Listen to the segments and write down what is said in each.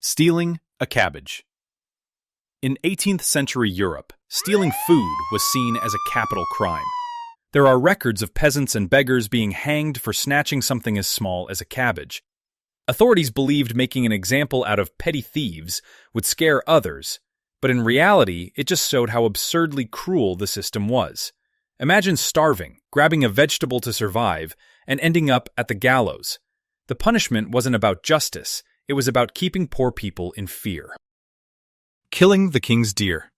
Stealing a cabbage. In 18th century Europe, stealing food was seen as a capital crime. There are records of peasants and beggars being hanged for snatching something as small as a cabbage. Authorities believed making an example out of petty thieves would scare others, but in reality, it just showed how absurdly cruel the system was. Imagine starving, grabbing a vegetable to survive, and ending up at the gallows. The punishment wasn't about justice, it was about keeping poor people in fear. Killing the king's deer.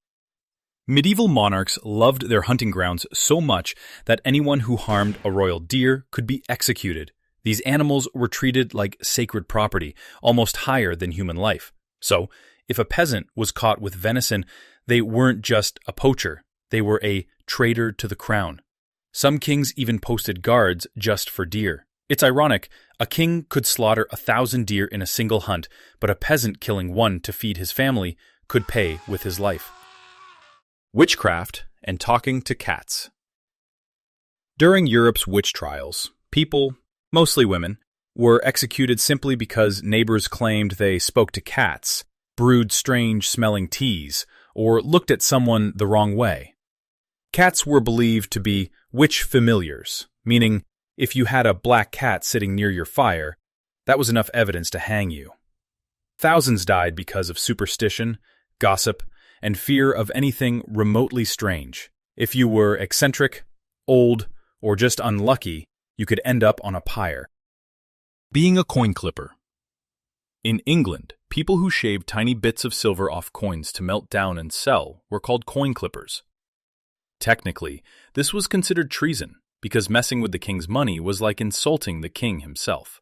Medieval monarchs loved their hunting grounds so much that anyone who harmed a royal deer could be executed. These animals were treated like sacred property, almost higher than human life. So, if a peasant was caught with venison, they weren't just a poacher, they were a traitor to the crown. Some kings even posted guards just for deer. It's ironic, a king could slaughter 1,000 deer in a single hunt, but a peasant killing one to feed his family could pay with his life. Witchcraft and talking to cats. During Europe's witch trials, people, mostly women, were executed simply because neighbors claimed they spoke to cats, brewed strange-smelling teas, or looked at someone the wrong way. Cats were believed to be witch familiars, meaning if you had a black cat sitting near your fire, that was enough evidence to hang you. Thousands died because of superstition, gossip, and fear of anything remotely strange. If you were eccentric, old, or just unlucky, you could end up on a pyre. Being a coin clipper. In England, people who shaved tiny bits of silver off coins to melt down and sell were called coin clippers. Technically, this was considered treason because messing with the king's money was like insulting the king himself.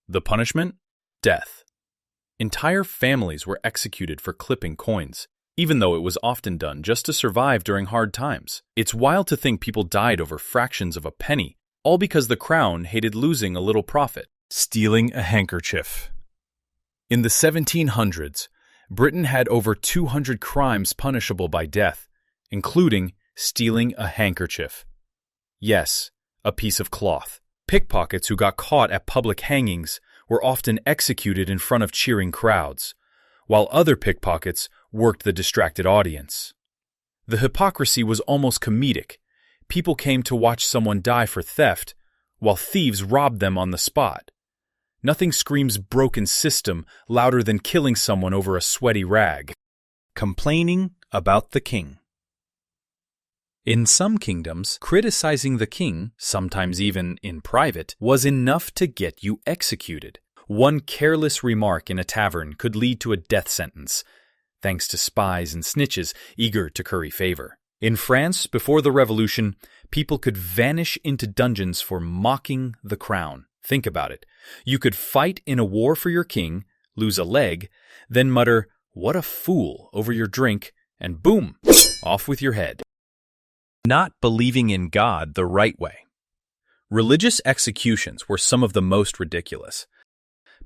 The punishment? Death. Entire families were executed for clipping coins, even though it was often done just to survive during hard times. It's wild to think people died over fractions of a penny, all because the crown hated losing a little profit. Stealing a handkerchief. In the 1700s, Britain had over 200 crimes punishable by death, including stealing a handkerchief. Yes, a piece of cloth. Pickpockets who got caught at public hangings were often executed in front of cheering crowds, while other pickpockets worked the distracted audience. The hypocrisy was almost comedic. People came to watch someone die for theft, while thieves robbed them on the spot. Nothing screams broken system louder than killing someone over a sweaty rag. Complaining about the king. In some kingdoms, criticizing the king, sometimes even in private, was enough to get you executed. One careless remark in a tavern could lead to a death sentence, thanks to spies and snitches eager to curry favor. In France, before the Revolution, people could vanish into dungeons for mocking the crown. Think about it. You could fight in a war for your king, lose a leg, then mutter, "What a fool," over your drink, and boom, off with your head. Not believing in God the right way. Religious executions were some of the most ridiculous.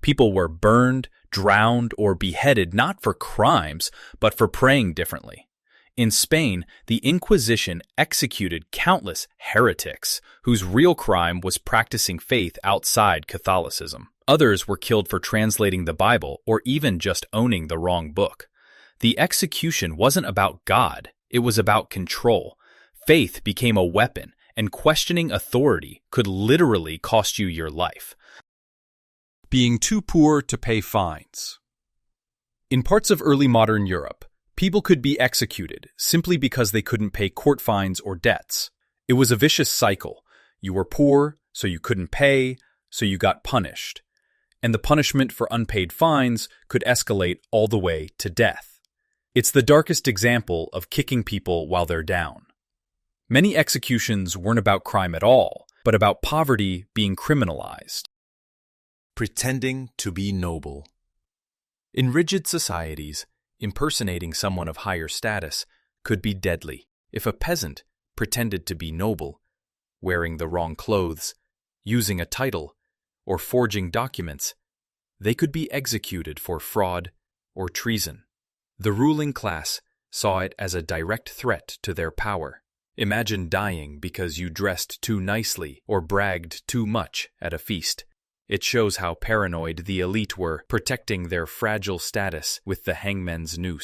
People were burned, drowned, or beheaded not for crimes, but for praying differently. In Spain, the Inquisition executed countless heretics whose real crime was practicing faith outside Catholicism. Others were killed for translating the Bible or even just owning the wrong book. The execution wasn't about God, it was about control. Faith became a weapon, and questioning authority could literally cost you your life. Being too poor to pay fines. In parts of early modern Europe, people could be executed simply because they couldn't pay court fines or debts. It was a vicious cycle. You were poor, so you couldn't pay, so you got punished. And the punishment for unpaid fines could escalate all the way to death. It's the darkest example of kicking people while they're down. Many executions weren't about crime at all, but about poverty being criminalized. Pretending to be noble. In rigid societies, impersonating someone of higher status could be deadly. If a peasant pretended to be noble, wearing the wrong clothes, using a title, or forging documents, they could be executed for fraud or treason. The ruling class saw it as a direct threat to their power. Imagine dying because you dressed too nicely or bragged too much at a feast. It shows how paranoid the elite were, protecting their fragile status with the hangman's noose.